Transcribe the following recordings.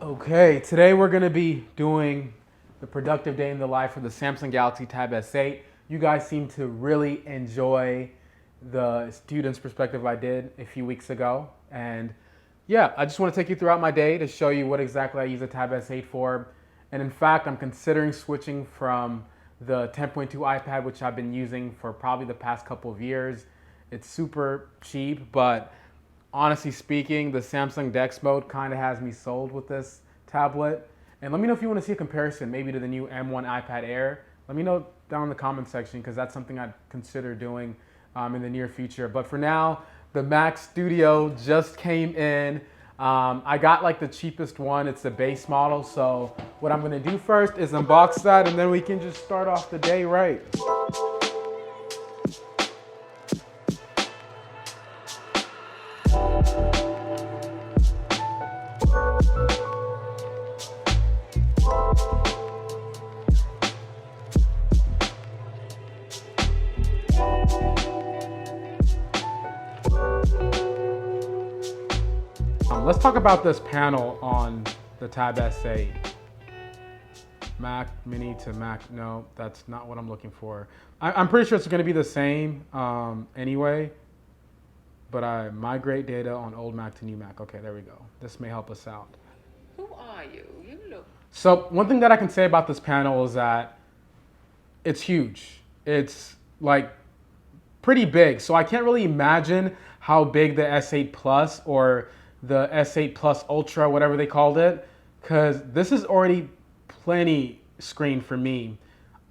Okay, today we're gonna be doing the productive day in the life of the Samsung Galaxy Tab S8. You guys seem to really enjoy the student's perspective I did a few weeks ago. And yeah, I just wanna take you throughout my day to show you what exactly I use the Tab S8 for. And in fact, I'm considering switching from the 10.2 iPad, which I've been using for probably the past couple of years. It's super cheap, but honestly speaking, the Samsung Dex mode kind of has me sold with this tablet. And let me know if you want to see a comparison, maybe to the new M1 iPad Air. Let me know down in the comment section because that's something I'd consider doing in the near future. But for now, the Mac Studio just came in. I got like the cheapest one. It's the base model. So what I'm going to do first is unbox that, and then we can just start off the day right. Let's talk about this panel on the Tab S8. Mac Mini to Mac, no, that's not what I'm looking for. I'm pretty sure it's gonna be the same anyway, but I migrate data on old Mac to new Mac. Okay, there we go. This may help us out. Who are you? You look. So one thing that I can say about this panel is that it's huge. It's like pretty big. So I can't really imagine how big the S8 Plus or the S8 Plus Ultra, whatever they called it, because this is already plenty screen for me.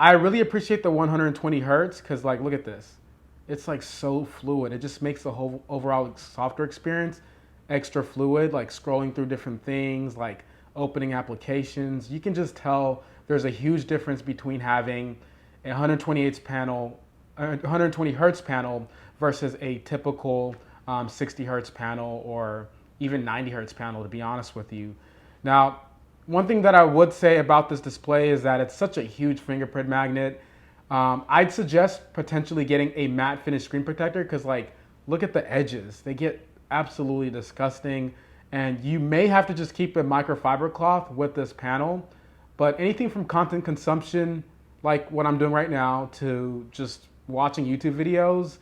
I really appreciate the 120 hertz because like, look at this. It's like so fluid. It just makes the whole overall software experience extra fluid, like scrolling through different things, like opening applications. You can just tell there's a huge difference between having a 120 hertz panel versus a typical 60 hertz panel or even 90 hertz panel, to be honest with you. Now, one thing that I would say about this display is that it's such a huge fingerprint magnet. I'd suggest potentially getting a matte finish screen protector because like, look at the edges. They get absolutely disgusting. And you may have to just keep a microfiber cloth with this panel. But anything from content consumption, like what I'm doing right now, to just watching YouTube videos,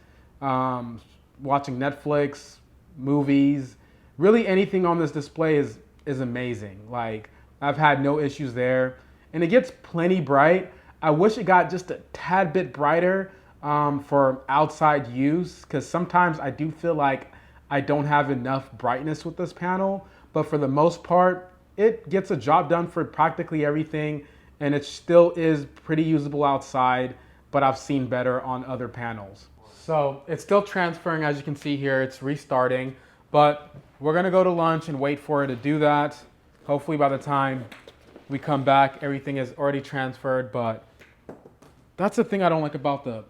watching Netflix, movies, really anything on this display is amazing. Like I've had no issues there, and it gets plenty bright. I wish it got just a tad bit brighter for outside use, because sometimes I do feel like I don't have enough brightness with this panel, but for the most part, it gets a job done for practically everything, and it still is pretty usable outside, but I've seen better on other panels. So it's still transferring, as you can see here, it's restarting, but we're gonna go to lunch and wait for it to do that. Hopefully by the time we come back, everything is already transferred, but that's the thing I don't like about the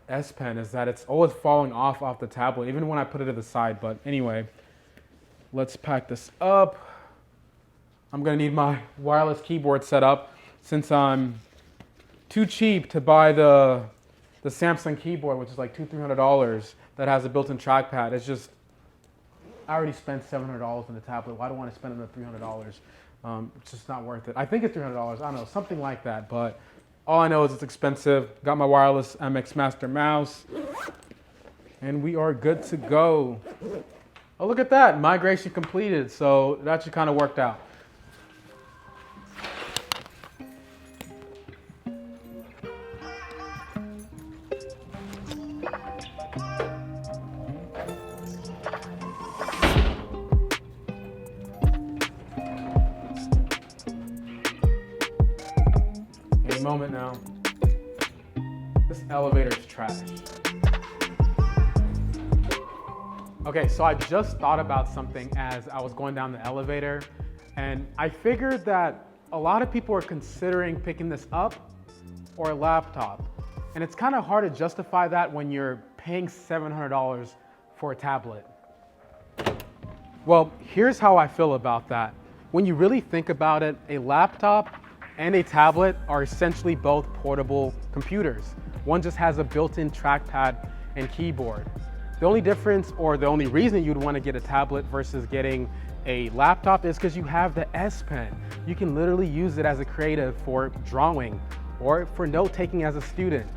S Pen is that it's always falling off the tablet, even when I put it to the side. But anyway, let's pack this up. I'm gonna need my wireless keyboard set up since I'm too cheap to buy the Samsung keyboard, which is like $200-300 that has a built-in trackpad. It's just, I already spent $700 on the tablet. Why do I want to spend another $300? It's just not worth it. I think it's $300. I don't know, something like that. But all I know is it's expensive. Got my wireless MX Master mouse, and we are good to go. Oh, look at that, migration completed. So that actually kind of worked out. Any moment now. This elevator's trash. Okay, so I just thought about something as I was going down the elevator, and I figured that a lot of people are considering picking this up or a laptop. And it's kind of hard to justify that when you're paying $700 for a tablet. Well, here's how I feel about that. When you really think about it, a laptop and a tablet are essentially both portable computers. One just has a built-in trackpad and keyboard. The only difference or the only reason you'd want to get a tablet versus getting a laptop is because you have the S Pen. You can literally use it as a creative for drawing or for note taking as a student.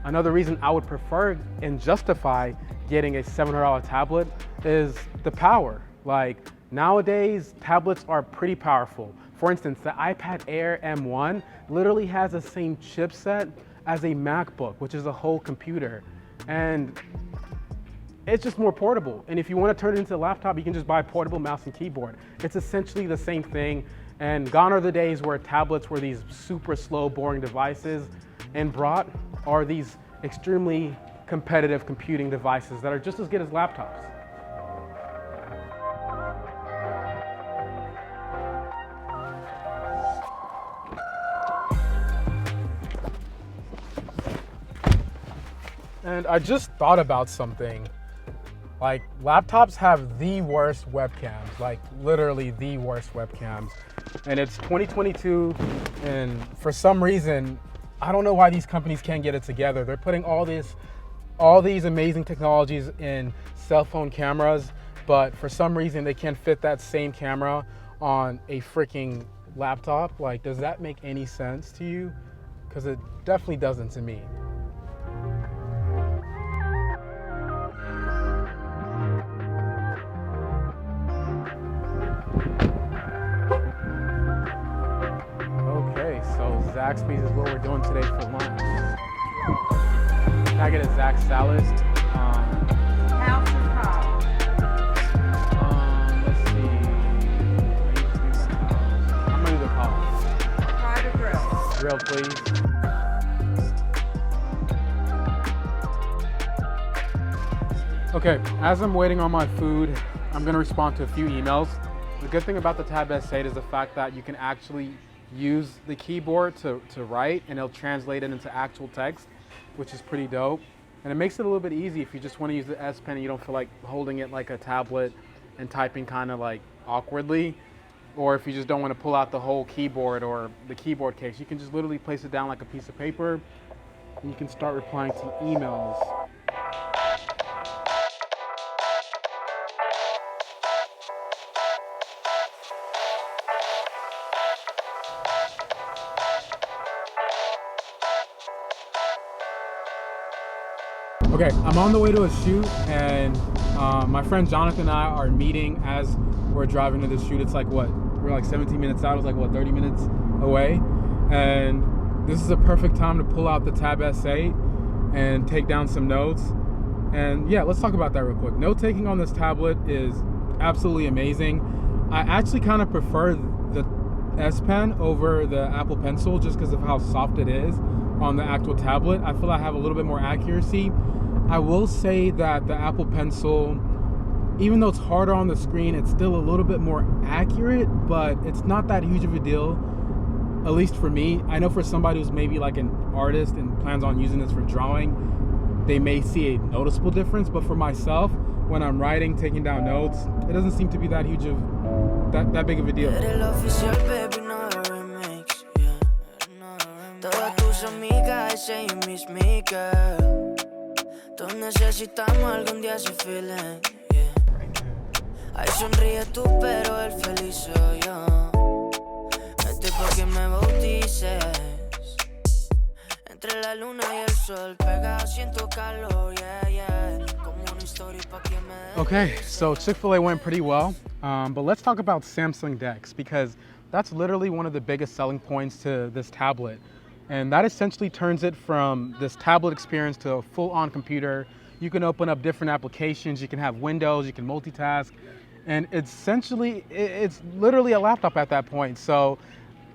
Another reason I would prefer and justify getting a $700 tablet is the power. Like nowadays, tablets are pretty powerful. For instance, the iPad Air M1 literally has the same chipset as a MacBook, which is a whole computer. And it's just more portable. And if you want to turn it into a laptop, you can just buy a portable mouse and keyboard. It's essentially the same thing. And gone are the days where tablets were these super slow, boring devices, and brought are these extremely competitive computing devices that are just as good as laptops. And I just thought about something. Like, laptops have the worst webcams, like literally the worst webcams. And it's 2022, and for some reason, I don't know why these companies can't get it together. They're putting all these amazing technologies in cell phone cameras, but for some reason they can't fit that same camera on a freaking laptop. Like, does that make any sense to you? Because it definitely doesn't to me. Okay, so Zaxby's is what we're doing today for lunch. Can I get a Zax salad? House or car? Let's see. I'm gonna do the pop. Fried or grill? Grill, please. Okay, as I'm waiting on my food, I'm gonna respond to a few emails. The good thing about the Tab S8 is the fact that you can actually use the keyboard to write, and it'll translate it into actual text, which is pretty dope. And it makes it a little bit easy if you just want to use the S Pen and you don't feel like holding it like a tablet and typing kind of like awkwardly. Or if you just don't want to pull out the whole keyboard or the keyboard case, you can just literally place it down like a piece of paper and you can start replying to emails. Okay, I'm on the way to a shoot, and my friend Jonathan and I are meeting as we're driving to the shoot. It's like what? We're like 17 minutes out. It's like what, 30 minutes away? And this is a perfect time to pull out the Tab S8 and take down some notes. And yeah, let's talk about that real quick. Note taking on this tablet is absolutely amazing. I actually kind of prefer the S Pen over the Apple Pencil just because of how soft it is on the actual tablet. I feel I have a little bit more accuracy. I will say that the Apple Pencil, even though it's harder on the screen, it's still a little bit more accurate, but it's not that huge of a deal, at least for me. I know for somebody who's maybe like an artist and plans on using this for drawing, they may see a noticeable difference, but for myself, when I'm writing, taking down notes, it doesn't seem to be that huge of that big of a deal. Todos necesitamos algún día ese feeling, yeah. Ay, sonríe tú, pero el feliz soy yo. Vete pa' que me bautices. Entre la luna y el sol, pegado siento calor, yeah, yeah. Como una historia pa' que me... Okay, so Chick-fil-A went pretty well, but let's talk about Samsung DeX, because that's literally one of the biggest selling points to this tablet. And that essentially turns it from this tablet experience to a full-on computer. You can open up different applications, you can have windows, you can multitask, and it's literally a laptop at that point. So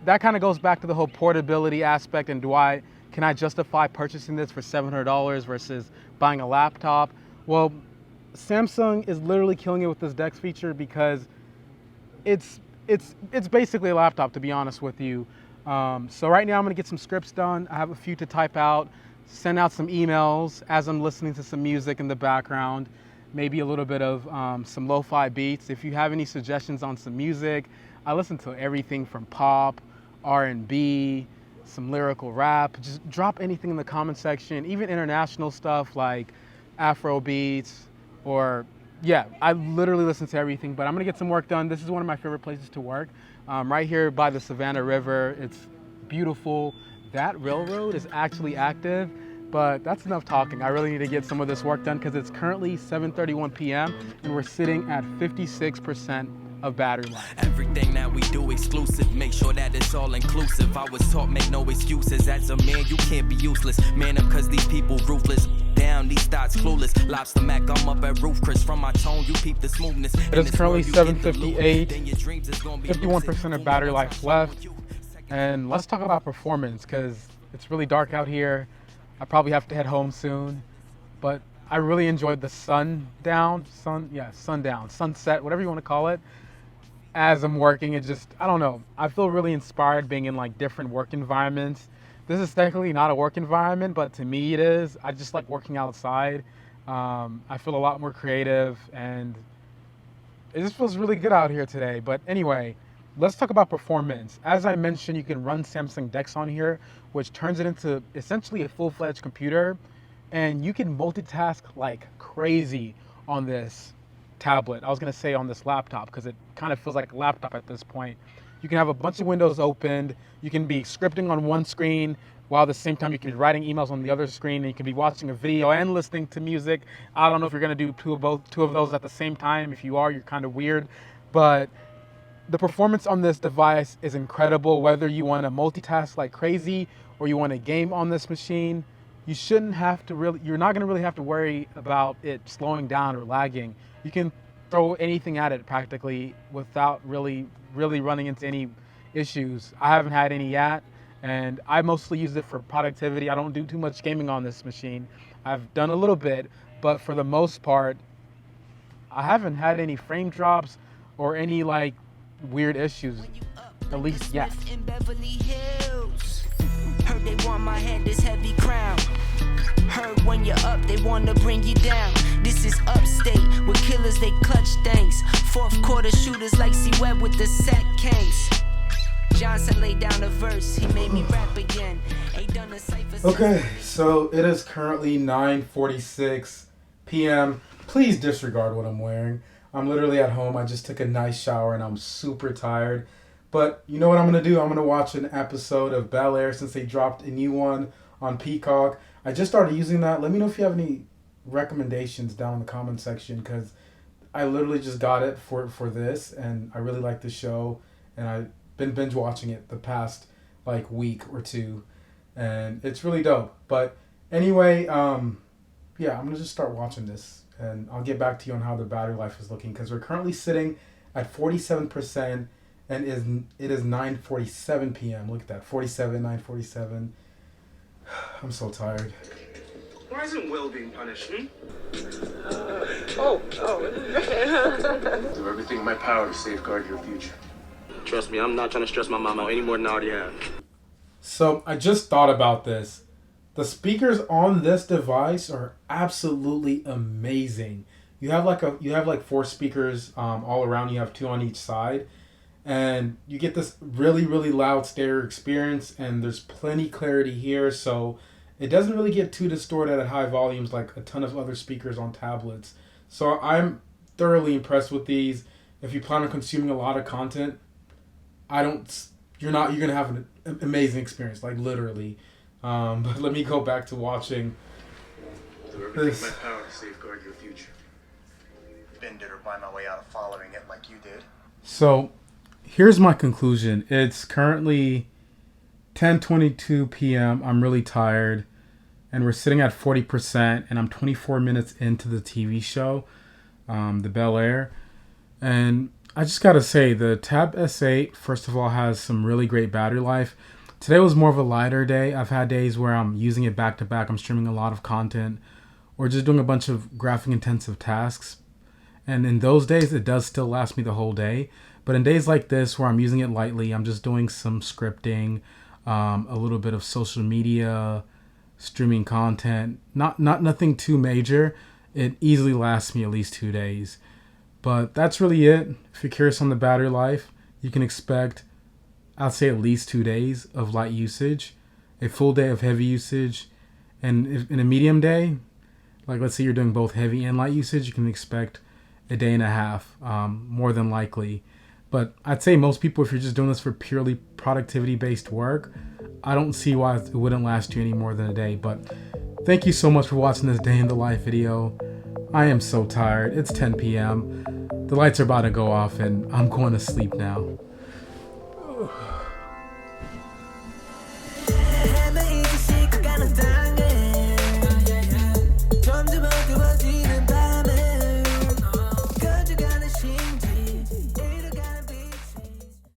that kind of goes back to the whole portability aspect, and can I justify purchasing this for $700 versus buying a laptop? Well, Samsung is literally killing it with this DeX feature because it's basically a laptop, to be honest with you. So right now I'm gonna get some scripts done. I have a few to type out, send out some emails as I'm listening to some music in the background, maybe a little bit of some lo-fi beats. If you have any suggestions on some music, I listen to everything from pop, R&B, some lyrical rap. Just drop anything in the comment section, even international stuff like Afro beats or yeah, I literally listen to everything. But I'm gonna get some work done. This is one of my favorite places to work, right here by the Savannah River. It's beautiful. That railroad is actually active. But that's enough talking. I really need to get some of this work done because it's currently 7:31 p.m. and we're sitting at 56% of battery life. Everything that we do exclusive, make sure that it's all inclusive. I was taught make no excuses. As a man, you can't be useless. Man up cause these people ruthless. Down, these thoughts clueless. Lobster Mac, I'm up at roof, Chris. From my tone, you peep the smoothness. It is currently 7:58, 51% of battery life left. And let's talk about performance because it's really dark out here. I probably have to head home soon, but I really enjoyed the sunset, whatever you want to call it. As I'm working, it just, I don't know. I feel really inspired being in like different work environments. This is technically not a work environment, but to me it is. I just like working outside. I feel a lot more creative and it just feels really good out here today. But anyway, let's talk about performance. As I mentioned, you can run Samsung DeX on here, which turns it into essentially a full-fledged computer. And you can multitask like crazy on this tablet. I was gonna say on this laptop because it kind of feels like a laptop at this point. You can have a bunch of windows opened. You can be scripting on one screen while at the same time you can be writing emails on the other screen, and you can be watching a video and listening to music. I don't know if you're gonna do two of those at the same time. If you are, you're kind of weird. But the performance on this device is incredible. Whether you want to multitask like crazy or you want to game on this machine, you're not going to really have to worry about it slowing down or lagging. You can throw anything at it practically without really running into any issues. I haven't had any yet, and I mostly use it for productivity. I don't do too much gaming on this machine. I've done a little bit, but for the most part, I haven't had any frame drops or any like weird issues, at least yet. Heard they want my head, this heavy crown. Heard when you're up, they want to bring you down. This is upstate, with killers, they clutch things. Fourth quarter shooters like C-Web with the sack case. Johnson laid down a verse, he made me rap again. Ain't done a cipher. Okay, so it is currently 9:46 p.m. Please disregard what I'm wearing. I'm literally at home. I just took a nice shower and I'm super tired. But you know what I'm going to do? I'm going to watch an episode of Bel Air since they dropped a new one on Peacock. I just started using that. Let me know if you have any recommendations down in the comment section because I literally just got it for this and I really like the show and I've been binge watching it the past like week or two and it's really dope. But anyway, yeah, I'm going to just start watching this. And I'll get back to you on how the battery life is looking because we're currently sitting at 47% and it is 9:47 p.m. Look at that, 9:47. I'm so tired. Why isn't Will being punished? Do everything in my power to safeguard your future. Trust me, I'm not trying to stress my mom out any more than I already have. So I just thought about this. The speakers on this device are absolutely amazing. You have like 4 speakers all around. You have 2 on each side, and you get this really loud stereo experience. And there's plenty clarity here, so it doesn't really get too distorted at high volumes like a ton of other speakers on tablets. So I'm thoroughly impressed with these. If you plan on consuming a lot of content, you're gonna have an amazing experience, like literally. But let me go back to watching Do everything in my power to safeguard your future. Bended or buy my way out of following it like you did. So here's my conclusion. It's currently 10:22 p.m. I'm really tired and we're sitting at 40% and I'm 24 minutes into the TV show, the Bel Air. And I just gotta say the Tab S8, first of all, has some really great battery life. Today was more of a lighter day. I've had days where I'm using it back to back. I'm streaming a lot of content or just doing a bunch of graphic intensive tasks. And in those days, it does still last me the whole day. But in days like this where I'm using it lightly, I'm just doing some scripting, a little bit of social media, streaming content, nothing too major. It easily lasts me at least 2 days. But that's really it. If you're curious on the battery life, you can expect, I'd say, at least 2 days of light usage, a full day of heavy usage, and in a medium day, Like let's say you're doing both heavy and light usage, you can expect a day and a half, more than likely. But I'd say most people, if you're just doing this for purely productivity-based work, I don't see why it wouldn't last you any more than a day. But thank you so much for watching this day in the life video. I am so tired. It's 10 p.m. The lights are about to go off and I'm going to sleep now.